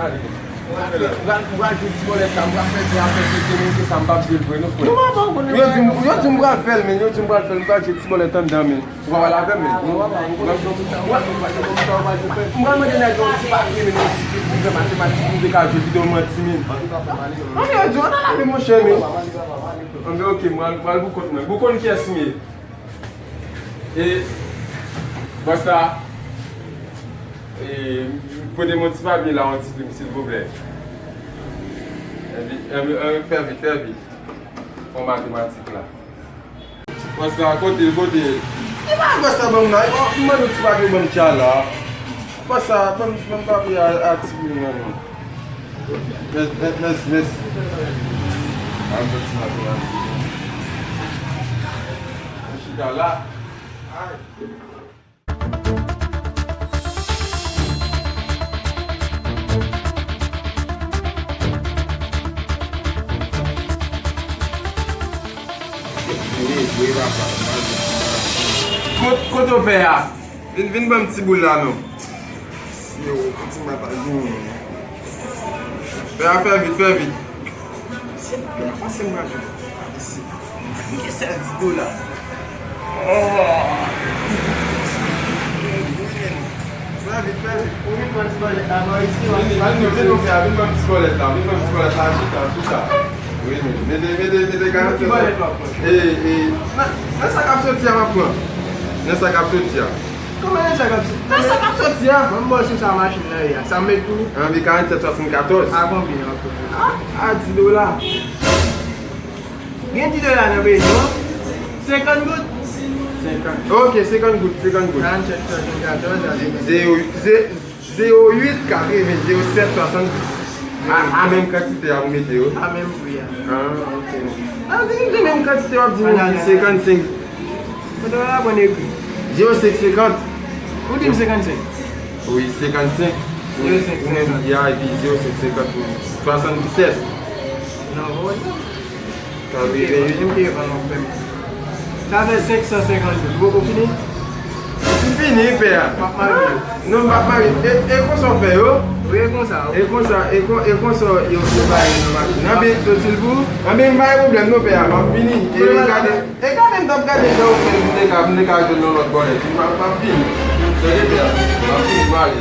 Mwen jwè ti mwen etan, mwen fè di apè se temen ki sa mbap jwè vwe nou fwe. Yo ti mbral fel men, mwen jwè ti mwen etan dan men. Mwen wala ve men. Mwen mwen dene yon si pa kre men yon si ki pou matematik mwen dek a jwè video mwen ti men. Mwen yon jwè, nan ave mwen chè men. Mwen ok, mwen bukot men. Bukon ki es mi. E, basta, pwede mwen ti pa bi la an ti plim sil voble. Fè vit. Fon matematik la. Basta, kote. Iman basta bom nan, iman nou ti pa bi bom chan la. Basta, bom pa bi a ti plim nan. Mes. An bati matematik. Chita la. Koto pe ya? Vin bam ti boul la nou. Yo, ti mata. Pe ya fè vit. Pase mwa jò. Isi. Mike $7. Fè vit. Vin bam ti bolet la. Vin bam ti bolet la. Chita. Mede garanti. Nè sa kap soti ya ma pran. Nè sa kap soti ya. Koman nè sa kap soti? Nè sa kap soti ya. Mwen mwen sou sa machin la ya. Sa mè tou? An bi 47,74. A kon bi an kon. A $10. Gen $10 nan be yon? 50 gout? 50. Ok, 50 gout. 08 carré, 07 70. A menm katite a ou mete yo? A menm pou ya. Ok. A di menm katite wap di menm 55. Kote wala bon ekwi? 0550. Ou di m 55? Oui, 55. 0550. Ya, e pi 0550. 77. Nan wot? Kabe, Mke yon an pèm. Sa fè 550. Boko fini? fini pe ya. Non bak mari. E kon son fe yo? Ou e kon sa? E kon so yo baye nan maki. Nan bi sotil pou? Nan bi mbaye problem nou pe ya. Man fini. E gade mtap gade yo mne ka joun nan lot bolet. Man fini. Jode pe ya. Man fini mwale.